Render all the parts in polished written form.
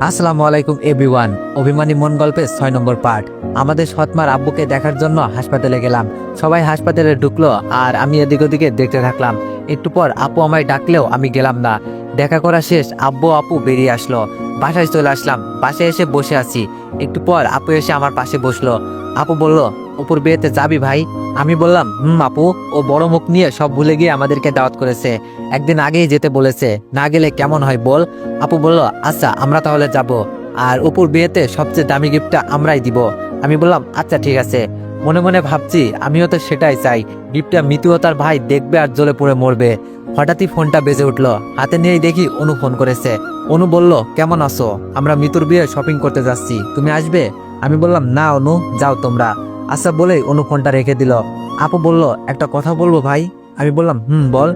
আসসালামু আলাইকুম এভরিওয়ান। অভিমানী মন গল্পের 6 নম্বর পার্ট। আমাদের সৎমার আব্বুকে দেখার জন্য হাসপাতালে গেলাম। সবাই হাসপাতালে ঢুকলো আর আমি এদিক ওদিকে দেখতে থাকলাম। একটু পর আপু আমায় ডাকলেও আমি গেলাম না। দেখা করা শেষ, আব্বু আপু বেরিয়ে আসলো। বাসায় চলে আসলাম। বাসায় এসে বসে আছি। একটু পর আপু এসে আমার পাশে বসলো। আপু বলল, অপুর বিয়েতে যাবি ভাই? আমি বললাম, আপু, ও বড় মুখ নিয়ে সব ভুলে গিয়ে আমাদেরকে দাওয়াত করেছে। একদিন আগেই যেতে বলেছে, না গেলে কেমন হয় বল? আপু বলল, আচ্ছা আমরা তাহলে যাব, আর অপুর বিয়েতে সবচেয়ে দামি গিফটটা আমরাই দিব। আমি বললাম, আচ্ছা ঠিক আছে। মনে মনে ভাবছি আমিও তো সেটাই চাই। গিফটটা মিতু ও তার ভাই দেখবে আর জ্বলে পুড়ে মরবে। হঠাৎই ফোনটা বেজে উঠলো। হাতে নিয়েই দেখি অনু ফোন করেছে। অনু বলল, কেমন আছো? আমরা মিতুর বিয়ে শপিং করতে যাচ্ছি, তুমি আসবে? আমি বললাম, না অনু, যাও তোমরা। আচ্ছা বলেই অনু ফোনটা রেখে দিল। আপু বলল, একটা কথা বলবো ভাই? আমি বললাম, বল।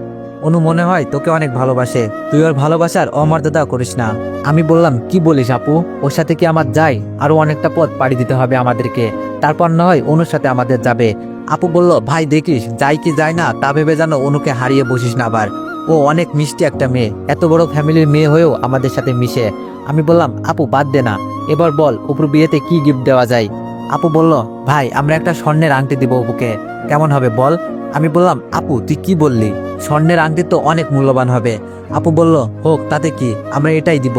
অনু মনে হয় তোকে অনেক ভালোবাসে, তুই ওর ভালোবাসার অমর্যাদা করিস না। আমি বললাম, কি বলিস আপু? ওর সাথে কি আমার যাই? আরো অনেকটা পথ পাড়ি দিতে হবে আমাদেরকে, তারপর না হয় অনুর সাথে আমাদের যাবে। আপু বলল, ভাই দেখিস যাই কি যায় না তা ভেবে যেন অনুকে হারিয়ে বসিস না আবার। ও অনেক মিষ্টি একটা মেয়ে, এত বড় ফ্যামিলির মেয়ে হয়েও আমাদের সাথে মিশে। আমি বললাম, আপু বাদ দে না, এবার বল অপুর বিয়েতে কি গিফট দেওয়া যায়? আপু বলল, ভাই আমরা একটা স্বর্ণের আংটি দিব অপুকে, কেমন হবে বল? আমি বললাম, আপু তুই কি বললি? স্বর্ণের আংটি তো অনেক মূল্যবান হবে। আপু বলল, হোক, তাতে কি, আমরা এটাই দিব।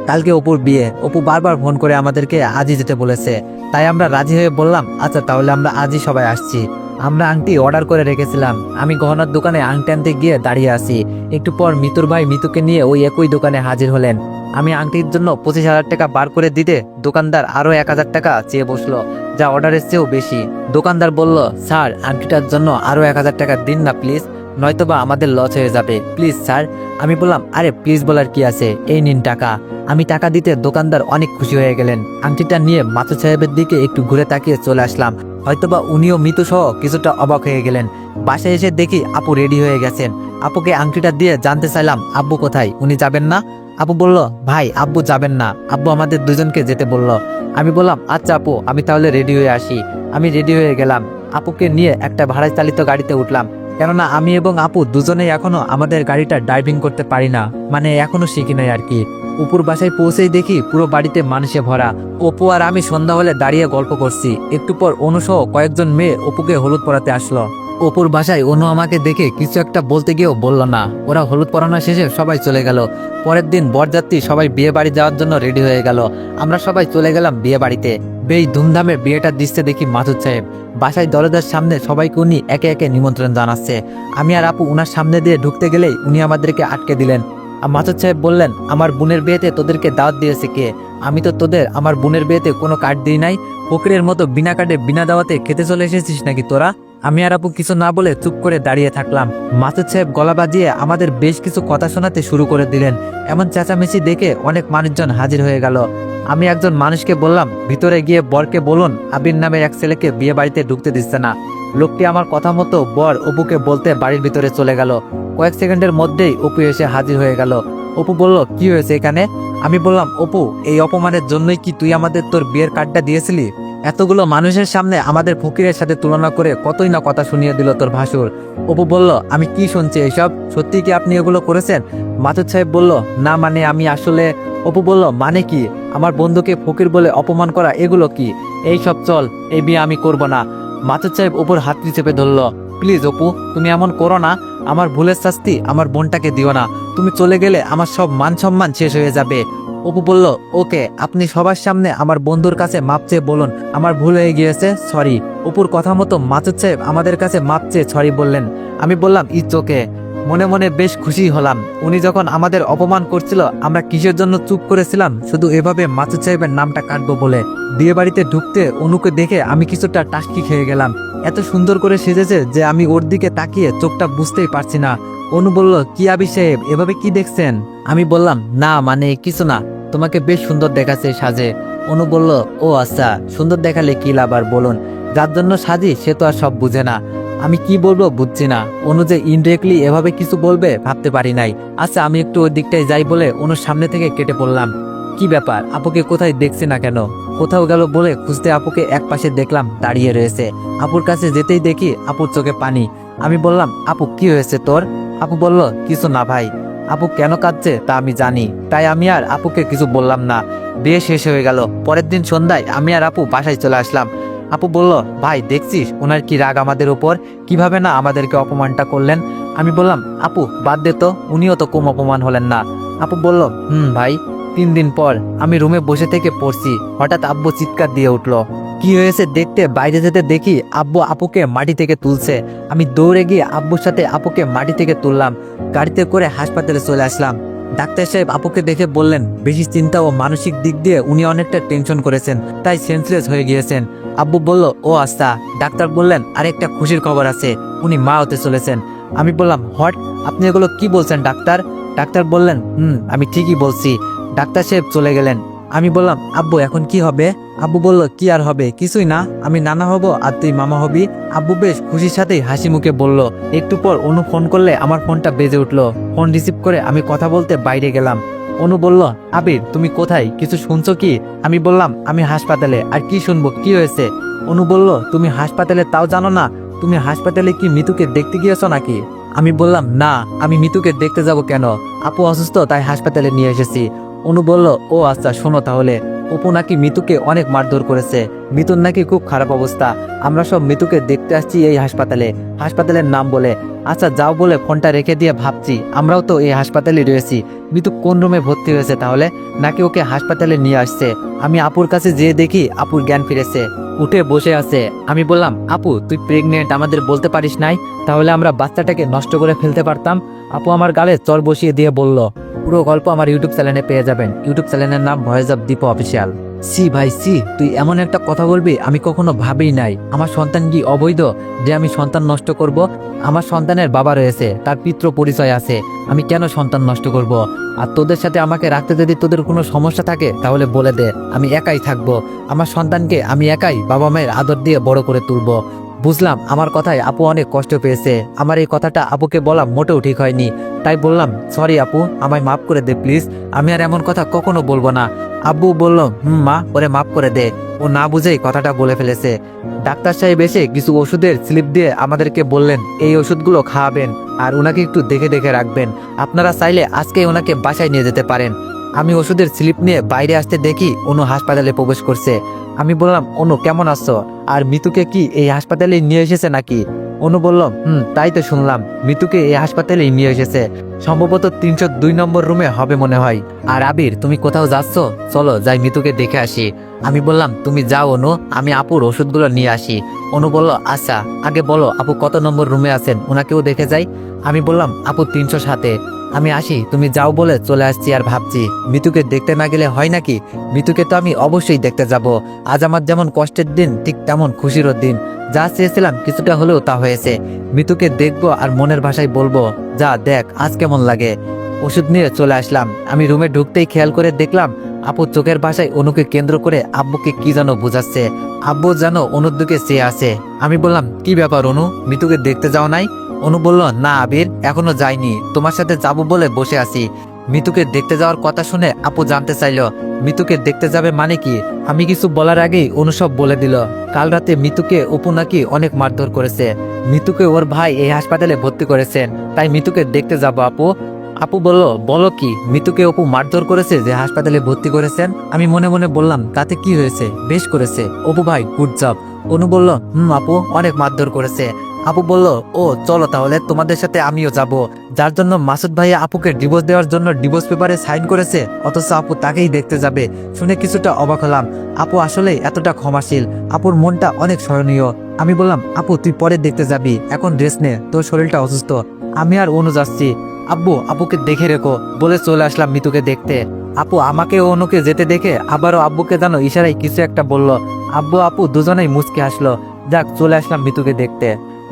কালকে অপুর বিয়ে, অপু বারবার ফোন করে আমাদেরকে আজই যেতে বলেছে, তাই আমরা রাজি হয়ে বললাম, আচ্ছা তাহলে আমরা আজই সবাই আসছি। আমরা আংটি অর্ডার করে রেখেছিলাম। আমি গহনার দোকানে আংটি আনতে গিয়ে দাঁড়িয়ে আছি। একটু পর মিতুর ভাই মিতুকে নিয়ে ওই একই দোকানে হাজির হলেন। আমি আংটির জন্য 25,000 টাকা বার করে দিতে দোকানদার আরো 1,000 টাকা চেয়ে বসলো, যা অর্ডারের চেয়েও বেশি। দোকানদার বলল, স্যার আংটিটার জন্য আরো 1,000 টাকা দিন না প্লিজ, নয়তোবা আমাদের লস হয়ে যাবে, প্লিজ স্যার। আমি বললাম, আরে প্লিজ বলার কি আছে, এই নিন টাকা। আমি টাকা দিতে দোকানদার অনেক খুশি হয়ে গেলেন। আংটিটা নিয়ে মাথু সাহেবের দিকে একটু ঘুরে তাকিয়ে চলে আসলাম। হয়তোবা উনিও মিতু সহ কিছুটা অবাক হয়ে গেলেন। বাসায় এসে দেখি আপু রেডি হয়ে গেছেন। আপুকে আংটিটা দিয়ে জানতে চাইলাম, আব্বু কোথায়, উনি যাবেন না? আপু বলল, ভাই আব্বু যাবেন না, আব্বু আমাদের দুজনকে যেতে বলল। আমি বললাম, আচ্ছা আপু, আমি তাহলে রেডি হয়ে আসি। আমি রেডি হয়ে গেলাম। আপুকে নিয়ে একটা ভাড়ায় চালিত গাড়িতে উঠলাম, কেননা আমি এবং আপু দুজনেই এখনো আমাদের গাড়িটা ড্রাইভিং করতে পারি না, মানে এখনো শিখি নাই আর কি। অপুর বাসায় পৌঁছেই দেখি পুরো বাড়িতে মানুষে ভরা। অপু আর আমি সন্ধ্যা হলে দাঁড়িয়ে গল্প করছি। একটু পর অনুসহ কয়েকজন মেয়ে অপুকে হলুদ পরাতে আসলো। অপুর বাসায় অনু আমাকে দেখে কিছু একটা বলতে গিয়েও বলল না। ওরা হলুদ পরানো শেষে সবাই চলে গেল। পরের দিন বরযাত্রী সবাই বিয়ে বাড়ি যাওয়ার জন্য রেডি হয়ে গেল। আমরা সবাই চলে গেলাম বিয়ে বাড়িতে। বেশ ধুমধামে বিয়েটা দিচ্ছে দেখি মাসুদ সাহেব। বাসায় দরজার সামনে সবাইকে উনি একে একে নিমন্ত্রণ জানাচ্ছে। আমি আর আপু উনার সামনে দিয়ে ঢুকতে গেলেই উনি আমাদেরকে আটকে দিলেন। মাসুদ সাহেব বললেন, আমার বোনের বিয়েতে তোদেরকে দাওয়াত দিয়েছে কে? আমি তো তোদের আমার বোনের বিয়েতে কোনো কার্ড দিই নাই। ফকিরের মতো বিনা কার্ডে বিনা দাওয়াতে খেতে চলে এসেছিস নাকি তোরা? আমি আর আপু কিছু না বলে চুপ করে দাঁড়িয়ে থাকলাম। মাসুদ সাহেব গলা বাজিয়ে আমাদের বেশ কিছু কথা শোনাতে শুরু করে দিলেন। এমন চেঁচামেচি দেখে অনেক মানুষজন হাজির হয়ে গেল। আমি একজন মানুষকে বললাম, ভিতরে গিয়ে বরকে বলুন আবির নামের এক ছেলেকে বিয়ে বাড়িতে ঢুকতে দিচ্ছে না। লোকটি আমার কথা মতো বর অপুকে বলতে বাড়ির ভিতরে চলে গেল। কয়েক সেকেন্ডের মধ্যেই অপু এসে হাজির হয়ে গেল। অপু বলল, কি হয়েছে এখানে? আমি বললাম, অপু, এই অপমানের জন্যই কি তুই আমাদের তোর বিয়ের কার্ডটা দিয়েছিলি? এতগুলো মানুষের সামনে আমাদের ফকিরের সাথে তুলনা করে কতই না কথা শুনিয়ে দিল তোর ভাসুর। অপু বলল, আমি কি শুনছি এইসব? সত্যি কি আপনি এগুলো করেছেন? মাসুদ সাহেব বলল, না মানে আমি আসলে। অপু বলল, মানে কি? আমার বন্ধুকে ফকির বলে অপমান করা, এগুলো কি? এই সব চল, এই বিয়ে আমি করব না। মাসুদ সাহেব অপুর হাতটি চেপে ধরল। প্লিজ অপু, তুমি এমন করো না। আমার ভুলের শাস্তি আমার বোনটাকে দিও না। তুমি চলে গেলে আমার সব মান সম্মান শেষ হয়ে যাবে। অপু বলল, ওকে, আপনি সবার সামনে আমার বন্ধুর কাছে মাপ চেয়ে বলুন আমার ভুল হয়ে গিয়েছে, সরি। অপুর কথা মতো মাসুদ সাহেব আমাদের কাছে মাপ চেয়ে সরি বললেন। আমি বললাম, ইটস ওকে। মনে মনে বেশ খুশি হলাম। উনি যখন আমাদের অপমান করছিল আমরা কিসের জন্য চুপ করেছিলাম? শুধু এভাবে মাসুদ সাহেবের নামটা কাটবো বলে। বিয়ে বাড়িতে ঢুকতে অনুকে দেখে আমি কিছুটা টাস্কি খেয়ে গেলাম। এত সুন্দর করে সেজেছে যে আমি ওর দিকে তাকিয়ে চোখটা বুঝতেই পারছি না। অনু বলল, কি আবি সাহেব, এভাবে কি দেখছেন? আমি বললাম, না মানে কিছু না, তোমাকে বেশ সুন্দর দেখাচ্ছে সাজে। অনু বলল, ও আচ্ছা, সুন্দর দেখালে কি লাভ আর বলুন, যার জন্য সাজি সে তো আর সব বুঝে না। আমি কি বলবো বুঝছি না। অনু যে ইনডিরেক্টলি এভাবে কিছু বলবে ভাবতে পারি নাই। আচ্ছা আমি একটু ওই দিকটায় যাই বলে অনুর সামনে থেকে কেটে পড়লাম। কি ব্যাপার, আপুকে কোথায় দেখছি না কেন? কোথাও গেল বলে খুঁজতে আপুকে এক পাশে দেখলাম দাঁড়িয়ে রয়েছে। আপুর কাছে যেতেই দেখি আপুর চোখে পানি। আমি বললাম, আপু কি হয়েছে তোর? আপু বলল, কিছু না ভাই। আপু কেন কাঁদছে তা আমি জানি, তাই আমি আর আপুকে কিছু বললাম না। বিয়ে শেষ হয়ে গেল। পরের দিন সন্ধ্যায় আমি আর আপু বাসায় চলে আসলাম। আপু বলল, ভাই দেখছিস ওনার কি রাগ আমাদের উপর, কিভাবে না আমাদেরকে অপমানটা করলেন। আমি বললাম, আপু বাদ দে তো, উনিও তো কম অপমান হলেন না। আপু বলল, ভাই। 3 দিন পর আমি রুমে বসে থেকে পড়ছি, হঠাৎ আব্বু চিৎকার দিয়ে উঠলো। কি হয়েছে দেখতে বাইরে যেতে দেখি আব্বু আপুকে মাটি থেকে তুলছে। আমি দৌড়ে গিয়ে আব্বুর সাথে আপুকে মাটি থেকে তুললাম, গাড়িতে করে হাসপাতালে চলে আসলাম। ডাক্তার সাহেব আপুকে দেখে বললেন, বেশি চিন্তা ও মানসিক দিক দিয়ে উনি অনেকটা টেনশন করেছেন, তাই সেন্সলেস হয়ে গিয়েছেন। আব্বু বলল, ও আচ্ছা। ডাক্তার বললেন, আরেকটা খুশির খবর আছে, উনি মা হতে চলেছেন। আমি বললাম, হোয়াট, আপনি এগুলো কি বলছেন ডাক্তার? ডাক্তার বললেন, আমি ঠিকই বলছি। ডাক্তার সাহেব চলে গেলেন। আমি বললাম, আব্বু এখন কি হবে? আব্বু বলল, কি আর হবে, কিছুই না, আমি নানা হব আর তুই মামা হবি। আব্বু বেশ খুশির সাথেই হাসি মুখে বলল। একটু পর অনু ফোন করলে আমার ফোনটা বেজে উঠলো। ফোন রিসিভ করে আমি কথা বলতে বাইরে গেলাম। অনু বলল, আবির তুমি কোথায়, কিছু শুনছো কি? আমি বললাম, আমি হাসপাতালে। আর কি শুনবো, কি হয়েছে? অনু বলল, তুমি হাসপাতালে তাও জানো না? তুমি হাসপাতালে কি মিতুকে দেখতে গিয়েছো নাকি? আমি বললাম, না, আমি মিতুকে দেখতে যাব কেন? আপু অসুস্থ তাই হাসপাতালে নিয়ে এসেছি। অনু বলল, ও আচ্ছা, শোনো তাহলে, অপু নাকি মিতুকে অনেক মারধর করেছে, মিতুর নাকি খুব খারাপ অবস্থা। আমরা সব মিতুকে দেখতে আসছি এই হাসপাতালে, হাসপাতালের নাম বলে। আচ্ছা যাও বলে ফোনটা রেখে দিয়ে ভাবছি, আমরাও তো এই হাসপাতালে রয়েছি, মিতু কোন রুমে ভর্তি হয়েছে তাহলে, নাকি ওকে হাসপাতালে নিয়ে আসছে। আমি আপুর কাছে যেয়ে দেখি আপুর জ্ঞান ফিরেছে, উঠে বসে আছে। আমি বললাম, আপু তুই প্রেগনেন্ট, আমাদের বলতে পারিস নাই, তাহলে আমরা বাচ্চাটাকে নষ্ট করে ফেলতে পারতাম। আপু আমার গালে চর বসিয়ে দিয়ে বলল, পুরো গল্প আমার ইউটিউব চ্যানেলে পেয়ে যাবেন। ইউটিউব চ্যানেলের নাম ভয়েস অফ দীপ অফিসিয়াল। সি ভাই সি, তুই এমন একটা কথা বলবি আমি কখনো ভাবি নাই। আমার সন্তান কি অবৈধ যে আমি সন্তান নষ্ট করব? আমার সন্তানের বাবা রয়েছে, তার পিতৃ পরিচয় আছে, আমি কেন সন্তান নষ্ট করব? আর তোদের সাথে আমাকে রাখতে যদি তোদের কোনো সমস্যা থাকে তাহলে বলে দে, আমি একাই থাকবো। আমার সন্তানকে আমি একাই বাবা মায়ের আদর দিয়ে বড় করে তুলবো। বুঝলাম আমার কথায় আপু অনেক কষ্ট পেয়েছে, আমার এই কথাটা আপুকে বলা মোটেও ঠিক হয়নি, তাই বললাম, সরি আপু, আমায় মাফ করে দে প্লিজ, আমি আর এমন কথা কখনো বলবো না। আব্বু বলল, মা, ওরে মাফ করে দে, ও না বুঝেই কথাটা বলে ফেলেছে। ডাক্তার সাহেব এসে কিছু ওষুধের স্লিপ দিয়ে আমাদেরকে বললেন, এই ওষুধগুলো খাওয়াবেন আর ওনাকে একটু দেখে দেখে রাখবেন। আপনারা চাইলে আজকে ওনাকে বাসায় নিয়ে যেতে পারেন। আমি ওষুধের স্লিপ নিয়ে বাইরে আসতে দেখি অনু হাসপাতালে প্রবেশ করছে। আমি বললাম, অনু কেমন আছো? আর মিতুকে কি এই হাসপাতালে নিয়ে এসেছে নাকি? অনু বলল, তাই তো শুনলাম, মিতুকে এই হাসপাতালে নিয়ে এসেছে, সম্ভবত 302 নম্বর রুমে হবে মনে হয়। আর আবির তুমি কোথাও যাচ্ছ? চলো যাই মিতুকে দেখে আসি। আমি বললাম, তুমি যাও অনু, আমি আপুর ওষুধগুলো নিয়ে আসি। অনু বলল, আচ্ছা, আগে বলো আপু কত নম্বর রুমে আছেন, ওনাকেও দেখে যাই। আমি বললাম, আপু 307-এ। আমি আসি, তুমি যাও বলে চলে আসছি। আর ভাবছি, মিতুকে দেখতে না গেলে হয় নাকি? মিতুকে তো আমি অবশ্যই দেখতে যাব। আজ আমার যেমন কষ্টের দিন ঠিক তেমন খুশিরও দিন। যা চেয়েছিলাম কিছুটা হলেও তা হয়েছে। মিতুকে দেখবো আর মনের ভাষায় বলবো, যা দেখ আজ কেমন লাগে। ওষুধ নিয়ে চলে আসলাম। আমি রুমে ঢুকতেই খেয়াল করে দেখলাম আপু চোখের ভাষায় অনুকে কেন্দ্র করে আব্বুকে কি যেন বোঝাচ্ছে। আব্বু যেন অনুর দিকে চেয়ে আছে। আমি বললাম, কি ব্যাপার অনু, মিতুকে দেখতে যাও নাই? অনু বলল, না আবির, এখনো যাইনি, তোমার সাথে যাবো বলে বসে আছি। মিতুকে দেখতে যাওয়ার কথা শুনে আপু জানতে চাইলো, মিতুকে দেখতে যাবে মানে কি? আমি কিছু বলার আগেই অনু সব বলে দিল। কাল রাতে মিতুকে অপু নাকি অনেক মারধর করেছে, মিতুকে ওর ভাই এই হাসপাতালে ভর্তি করেছেন, তাই মিতুকে দেখতে যাব আপু। আপু বলল, বলো কি, মিতুকে অপু মারধর করেছে যে হাসপাতালে ভর্তি করেছেন? আমি মনে মনে বললাম, তাতে কি হয়েছে, বেশ করেছে অপু ভাই, গুড জব। অনু বলল, আপু অনেক মারধর করেছে। আপু বলল, ও চলো তাহলে, তোমাদের সাথে আমিও যাব। যার জন্য মাসুদ ভাইয়া আপুকে ডিভোর্স দেওয়ার জন্য ডিভোর্স পেপারে সাইন করেছে, অথচ আপু তাকেই দেখতে যাবে। শুনে কিছুটা অবাক হলাম। আপু আসলে এতটা ক্ষমাশীল, আপুর মনটা অনেক সহনীয়। আমি বললাম, আপু তুই পরে দেখতে যাবি, এখন রেস্ট নে, তোর শরীরটা অসুস্থ। আমি আর অনু যাচ্ছি। আব্বু আপুকে দেখে রেখো বলে চলে আসলাম মিতুকে দেখতে। আপু আমাকে ও অনুকে যেতে দেখে আবারও আব্বুকে জানো ইশারায় কিছু একটা বলল। আব্বু আপু দুজনেই মুচকে হাসলো। যাক, চলে আসলাম মিতুকে দেখতে।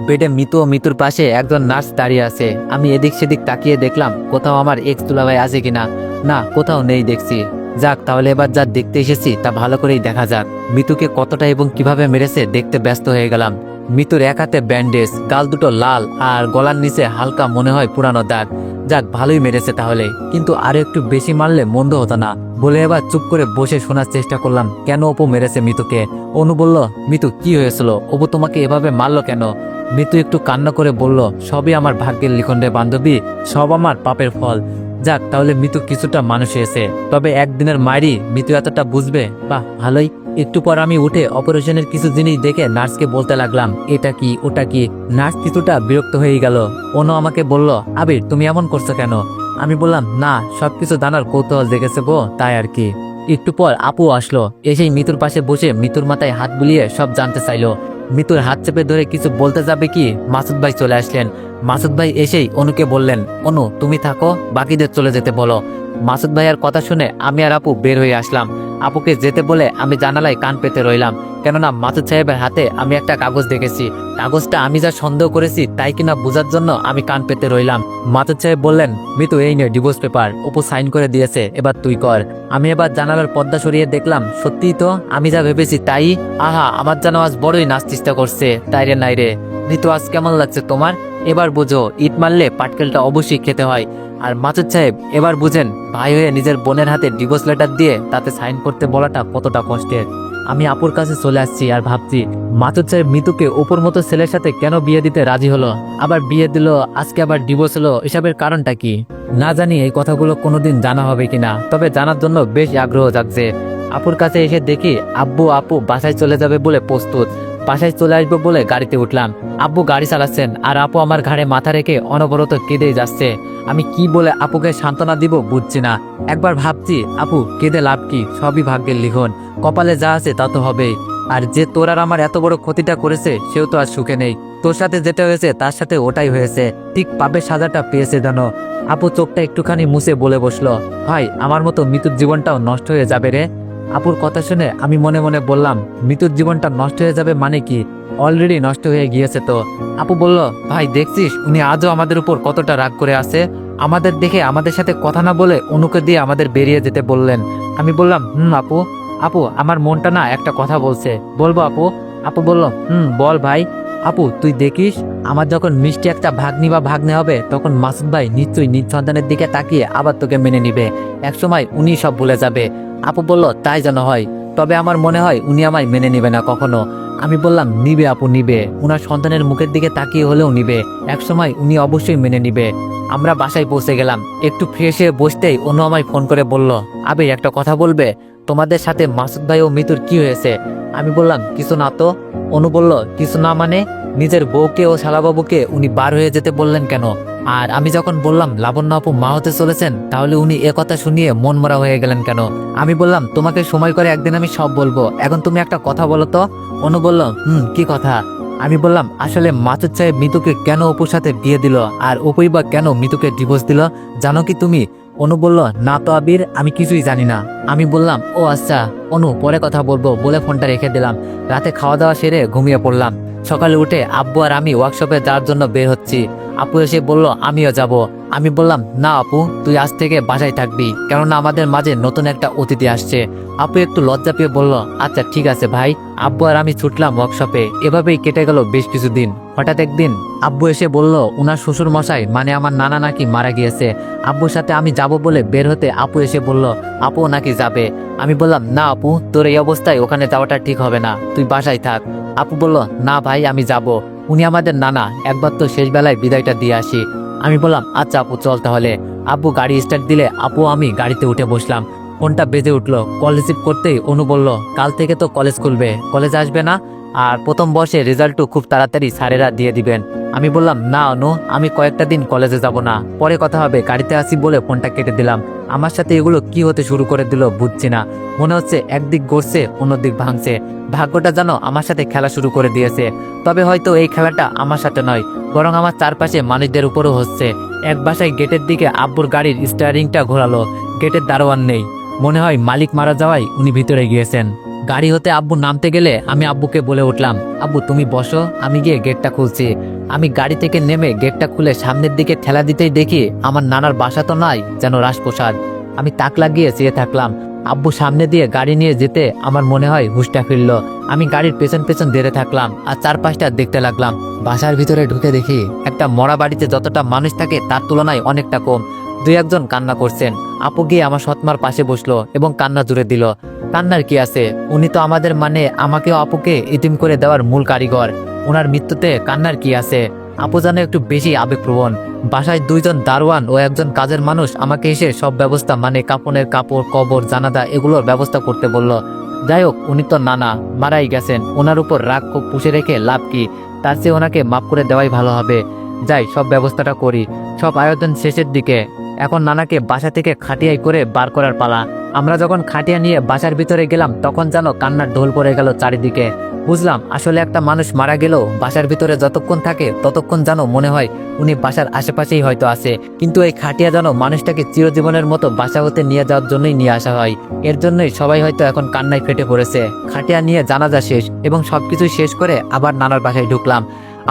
বেডে মিতু ও মিতুর পাশে একজন নার্স দাঁড়িয়ে আছে। আমি এদিক সেদিক তাকিয়ে দেখলাম কোথাও আমার এক্স দুলাভাই আছে কিনা। না, কোথাও নেই দেখছি। যাক, তাহলে এবার যা দেখতে এসেছি তা ভালো করেই দেখা যাক। মিতুকে কতটা এবং কিভাবে মেরেছে দেখতে ব্যস্ত হয়ে গেলাম। মিতুর এক হাতে ব্যান্ডেজ, গাল দুটো লাল, আর গলার নিচে হালকা মনে হয় পুরানো দাগ। যাক, ভালোই মেরেছে তাহলে, কিন্তু আরো একটু বেশি মারলে মন্দ হতো না বলে এবার চুপ করে বসে শোনার চেষ্টা করলাম কেন অপু মেরেছে মিতুকে। অনু বলল, মিতু কি হয়েছিল, অপু তোমাকে এভাবে মারলো কেন? মিতু একটু কান্না করে বলল, সবই আমার ভাগ্যের লিখন রে বান্ধবী, সব আমার পাপের ফল। যাক, তাহলে মিতু কিছুটা মানুষ হয়েছে। তবে একদিনের মায়েরই মিতু এতটা বুঝবে, বাহ ভালোই। একটু পর আমি উঠে অপারেশনের কিছু জিনিস দেখে নার্সকে বলতে লাগলাম, এটা কি ওটা কি। নার্স কিছুটা বিরক্ত হয়ে গেল। অনু আমাকে বলল, আবির তুমি এমন করছো কেন? আমি বললাম, না সবকিছু জানার কৌতূহল জেগেছে গো, তাই আর কি। একটু পর আপু আসলো, এসেই মিতুর পাশে বসে মিতুর মাথায় হাত বুলিয়ে সব জানতে চাইলো। মিতুর হাত চেপে ধরে কিছু বলতে যাবে কি মাসুদ ভাই চলে আসলেন। মাসুদ ভাই এসেই অনুকে বললেন, অনু তুমি থাকো, বাকিদের চলে যেতে বলো। মাসুদ ভাইয়ের কথা শুনে আমি আর আপু বের হয়ে আসলাম। আপুকে যেতে বলে আমি জানালায় কান পেতে রইলাম, কেননা মাসুদ সাহেবের হাতে আমি একটা কাগজ দেখেছি। কাগজটা আমি যা সন্দেহ করেছি তাই কিনা বোঝার জন্য আমি কান পেতে রইলাম। মাসুদ সাহেব বললেন, মিতু এই নে ডিভোর্স পেপার, অপু সাইন করে দিয়েছে, এবার তুই কর। আমি এবার জানালার পর্দা সরিয়ে দেখলাম, সত্যিই তো আমি যা ভেবেছি তাই। আহা, আমার যেন আজ বড়ই নাচতে ইচ্ছা করছে, তাই রে নাই রে। মিতু আজ কেমন লাগছে তোমার? এবার বুঝো, ইট মারলে পাটকেলটা অবশ্যই খেতে হয়। আর মাসুদ সাহেব এবার বুঝেন, ভাই হয়ে নিজের বোনের হাতে ডিভোর্স লেটার দিয়ে তাতে সাইন করতে বলাটা কতটা কষ্টের। আমি আপুর কাছে চলে আসছি আর ভাবছি, মাসুদ সাহেব মিতুকে ওপর মতো ছেলের সাথে কেন বিয়ে দিতে রাজি হলো, আবার বিয়ে দিল, আজকে আবার ডিভোর্স হলো, এসবের কারণটা কি? না জানি এই কথাগুলো কোনোদিন জানা হবে কিনা, তবে জানার জন্য বেশ আগ্রহ জাগছে। আপুর কাছে এসে দেখি আব্বু আপু বাসায় চলে যাবে বলে প্রস্তুত। বাসায় চলে আসবো বলে গাড়িতে উঠলাম। আব্বু গাড়ি চালাচ্ছেন আর আপু আমার ঘাড়ে মাথা রেখে অনবরত কেঁদেই যাচ্ছে। আমি কি বলে আপুকে সান্ত্বনা দিব বুঝছি না। একবার ভাবছি, আপু কেঁদে লাভ কি, সবই ভাগ্যের লিখন, কপালে যা আছে তা তো হবেই। আর যে তোর আর আমার এত বড় ক্ষতিটা করেছে সেও তো আর সুখে নেই। তোর সাথে যেটা হয়েছে তার সাথে ওটাই হয়েছে, ঠিক পাপের সাজাটা পেয়েছে জানো। আপু চোখটা একটুখানি মুছে বলে বসলো, ভাই আমার মতো মৃত্যুর জীবনটাও নষ্ট হয়ে যাবে রে। আপুর কথা শুনে আমি মনে মনে বললাম, মৃত্যুর জীবনটা নষ্ট হয়ে যাবে মানে কি? অলরেডি নষ্ট হয়ে গিয়েছে তো। আপু বলল, ভাই দেখছিস উনি আজও আমাদের উপর কতটা রাগ করে আছে। আমাদের দেখে আমাদের সাথে কথা না বলে অনুকে দিয়ে আমাদের বেরিয়ে যেতে বললেন। আমি বললাম, আপু আপু আমার মনটা না একটা কথা বলছে, বলবো আপু? আপু বলল, বল ভাই। আপু তুই দেখিস, আমার যখন মিষ্টি একটা ভাগ্নি বা ভাগ্নে হবে তখন মাসুদ ভাই নিশ্চয়ই নিজ সন্তানের দিকে তাকিয়ে আবার তোকে মেনে নিবে। একসময় উনি সব ভুলে যাবে। আপু বলল, তাই যেন হয়, তবে আমার মনে হয় উনি আমায় মেনে নিবে না কখনো। আমি বললাম, নিবে আপু নিবে, উনার সন্তানের মুখের দিকে তাকিয়ে হলেও নিবে, একসময় উনি অবশ্যই মেনে নিবে। আমরা বাসায় পৌঁছে গেলাম। একটু ফ্রেশ হয়ে বসতেই অনু আমায় ফোন করে বলল, আবির একটা কথা বলবে, তোমাদের সাথে মাসুদ ভাই ও মিতুর কি হয়েছে? আমি বললাম, কিছু না তো। অনু বলল, কিছু না মানে? নিজের বউকে ও শালাবাবুকে উনি বার হয়ে যেতে বললেন কেন? আর আমি যখন বললাম লাবণ্য আপু মা হতে চলেছেন, তাহলে উনি কথা শুনিয়ে মন মরা হয়ে গেলেন কেন? আমি বললাম, তোমাকে সময় করে একদিন আমি সব বলবো, এখন তুমি একটা কথা বলো তো। অনু বলল, কি কথা? আমি বললাম, আসলে মাসুদ সাহেব মিতুকে কেন অপুর সাথে বিয়ে দিল, আর অপুই বা কেন মিতুকে ডিভোর্স দিল, জানো কি তুমি? অনু বলল, না তো আবির, আমি কিছুই জানি না। আমি বললাম, ও আচ্ছা অনু, পরে কথা বলবো বলে ফোনটা রেখে দিলাম। রাতে খাওয়া দাওয়া সেরে ঘুমিয়ে পড়লাম। সকালে উঠে আব্বু আর আমি ওয়ার্কশপে যাওয়ার জন্য বের হচ্ছি। আপু এসে বলল, আমিও যাব। আমি বললাম, না আপু, তুই আজ থেকে বাসায় থাকবি, কেননা আমাদের মাঝে নতুন একটা অতিথি আসছে। আপু একটু লজ্জা পেয়ে বলল, আচ্ছা ঠিক আছে ভাই। আব্বু আর আমি ছুটলাম ওয়ার্কশপে। এভাবেই কেটে গেল বেশ কিছুদিন। হঠাৎ একদিন আব্বু এসে বলল, উনার শ্বশুর মশাই মানে আমার নানা নাকি মারা গিয়েছে। আব্বুর সাথে আমি যাব বলে বের হতে আপু এসে বলল, আপু নাকি যাবে। আমি বললাম, না আপু, তোর এই অবস্থায় ওখানে যাওয়াটা ঠিক হবে না, তুই বাসায় থাক। আপু বলল, না ভাই আমি যাব, উনি আমাদের নানা, একবার তো শেষ বেলায় বিদায়টা দিয়ে আসি। আমি বললাম, আচ্ছা আপু চল তাহলে। আব্বু গাড়ি স্টার্ট দিলে আপু আমি গাড়িতে উঠে বসলাম। ফোনটা বেজে উঠলো। কল রিসিভ করতেই অনু বলল, কাল থেকে তো কলেজ খুলবে, কলেজ আসবে না? আর প্রথম বর্ষে রেজাল্টও খুব তাড়াতাড়ি স্যারেরা দিয়ে দিবেন। আমি বললাম, না অনু, আমি কয়েকটা দিন কলেজে যাব না, পরে কথা হবে, গাড়িতে আসি বলে ফোনটা কেটে দিলাম। আমার সাথে এগুলো কি হতে শুরু করে দিল বুঝছি না। মনে হচ্ছে একদিক গড়ছে অন্যদিক ভাঙছে, ভাগ্যটা যেন আমার সাথে খেলা শুরু করে দিয়েছে। তবে হয়তো এই খেলাটা আমার সাথে নয়, বরং আমার চারপাশে মানুষদের উপরও হচ্ছে। এক বাসায় গেটের দিকে আব্বুর গাড়ির স্টিয়ারিংটা ঘোরালো, গেটের দারোয়ান নেই, মনে হয় মালিক মারা যাওয়ায় উনি ভিতরে গিয়েছেন। গাড়ি হতে আব্বু নামতে গেলে আমি আব্বুকে বলে উঠলাম, আব্বু তুমি বসো, আমি গিয়ে গেটটা খুলছি। আমি গাড়ি থেকে নেমে গেটটা খুলে সামনের দিকে ঠেলা দিতেই দেখি আমার নানার বাসা তো নাই, যেন রাজপ্রসাদ। আমি তাক লাগিয়ে চেয়ে থাকলাম। আব্বু সামনে দিয়ে গাড়ি নিয়ে যেতে আমার মনে হয় হুঁশটা ফিরল। আমি গাড়ির পেছন পেছন ধরে থাকলাম আর চারপাশটা দেখতে লাগলাম। বাসার ভিতরে ঢুকে দেখি একটা মরা বাড়িতে যতটা মানুষ থাকে তার তুলনায় অনেকটা কম। দুই একজন কান্না করছেন। আপু গিয়ে আমার সৎমার পাশে বসলো এবং কান্না জুড়ে দিল। কান্নার কি আছে, উনি তো আমাদের মানে আমাকেও আপুকে ইতিম করে দেওয়ার মূল কারিগর, ওনার মৃত্যুতে কান্নার কি আছে? আপু যেন একটু বেশি আবেগপ্রবণ। বাসায় 2জন দারোয়ান ও একজন কাজের মানুষ আমাকে এসে সব ব্যবস্থা মানে কাপড়ের কাপড়, কবর, জানাজা এগুলোর ব্যবস্থা করতে বলল। যাই হোক, উনি তো নানা, মারাই গেছেন, ওনার উপর রাগ খুব পুষে রেখে লাভ কি, তার চেয়ে ওনাকে মাফ করে দেওয়াই ভালো হবে। যাই, সব ব্যবস্থাটা করি। সব আয়োজন শেষের দিকে। এখন নানাকে বাসা থেকে খাটিয়াই করে বার করার পালা। আমরা যখন খাটিয়া নিয়ে বাসার ভিতরে গেলাম তখন যেন কান্নার ঢোল পড়ে গেল চারিদিকে। বুঝলাম আসলে একটা মানুষ মারা গেলেও বাসার ভিতরে যতক্ষণ থাকে ততক্ষণ যেন মনে হয় উনি বাসার আশেপাশেই হয়তো আছে, কিন্তু এই খাটিয়া যেন মানুষটাকে চিরজীবনের মতো বাসা হতে নিয়ে যাওয়ার জন্যই নিয়ে আসা হয়। এর জন্যই সবাই হয়তো এখন কান্নায় ফেটে পড়েছে। খাটিয়া নিয়ে জানাজা শেষ এবং সবকিছু শেষ করে আবার নানার বাসায় ঢুকলাম।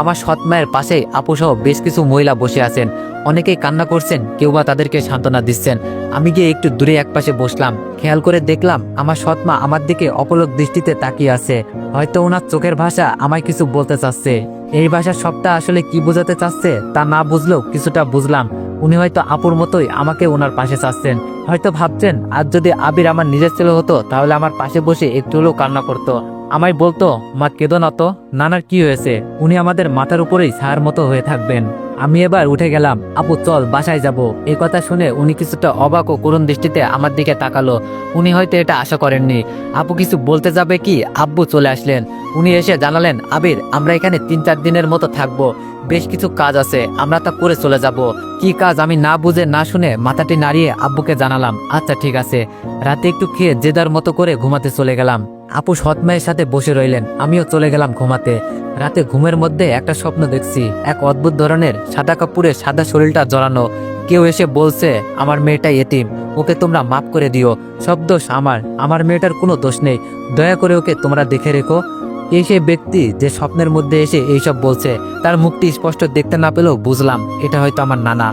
আমার সৎ মায়ের পাশে আপু সহ বেশ কিছু মহিলা বসে আছেন। অনেকেই কান্না করছেন, কেউ বা তাদেরকে সান্ত্বনা দিচ্ছেন। আমি গিয়ে একটু দূরে একপাশে বসলাম। খেয়াল করে দেখলাম আমার সৎ মা আমার দিকে অপলক দৃষ্টিতে তাকিয়ে আছে। হয়তো ওনার চোখের ভাষা আমায় কিছু বলতে চাচ্ছে। এই ভাষার সবটা আসলে কি বোঝাতে চাচ্ছে তা না বুঝলেও কিছুটা বুঝলাম। উনি হয়তো আপুর মতোই আমাকে ওনার পাশে চাচ্ছেন। হয়তো ভাবছেন আজ যদি আবির আমার নিজের ছেলে হতো তাহলে আমার পাশে বসে একটু হলেও কান্না করতো, আমায় বলতো মা কেঁদো না তো, নানার কি হয়েছে, উনি আমাদের মাথার উপরেই ছায়ার মতো হয়ে থাকবেন। আমি এবার উঠে গেলাম। আপু চল বাসায় যাব। এই কথা শুনে উনি কিছুটা অবাক ও করুণ দৃষ্টিতে আমার দিকে তাকালো। উনি হয়তো এটা আশা করেননি। আপু কিছু বলতে যাবে কি আব্বু চলে আসলেন। উনি এসে জানালেন, আবির আমরা এখানে 3-4 দিনের মতো থাকবো, বেশ কিছু কাজ আছে, আমরা তা করে চলে যাব। কি কাজ আমি না বুঝে না শুনে মাথাটি নাড়িয়ে আব্বুকে জানালাম, আচ্ছা ঠিক আছে। রাতে একটু খেয়ে যে যার মতো করে ঘুমাতে চলে গেলাম। আপু সৎ মায়ের সাথে বসে রইলেন, আমিও চলে গেলাম ঘুমাতে। রাতে ঘুমের মধ্যে একটা স্বপ্ন দেখছি। এক অদ্ভুত ধরনের সাদা কাপড়ে সাদা শরীরটা জড়ানো। কেউ এসে বলছে আমার মেয়েটা এতিম, ওকে তোমরা মাফ করে দিও, সব দোষ আমার মেয়েটার কোনো দোষ নেই, দয়া করে ওকে তোমরা দেখে রেখো। এই সেই ব্যক্তি যে স্বপ্নের মধ্যে এসে এইসব বলছে, তার মুখটি স্পষ্ট দেখতে না পেলেও বুঝলাম এটা হয়তো আমার নানা।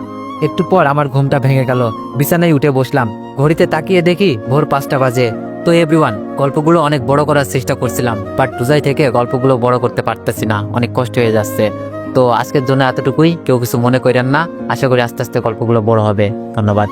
একটু পর আমার ঘুমটা ভেঙে গেল। বিছানায় উঠে বসলাম। ঘড়িতে তাকিয়ে দেখি ভোর 5টা বাজে। তো এভরিওয়ান, গল্পগুলো অনেক বড় করার চেষ্টা করছিলাম, বাট রোজাই থেকে গল্পগুলো বড় করতে পারতেছি না, অনেক কষ্ট হয়ে যাচ্ছে। তো আজকের জন্য এতটুকুই, কেউ কিছু মনে করেন না। আশা করি আস্তে আস্তে গল্পগুলো বড় হবে। ধন্যবাদ।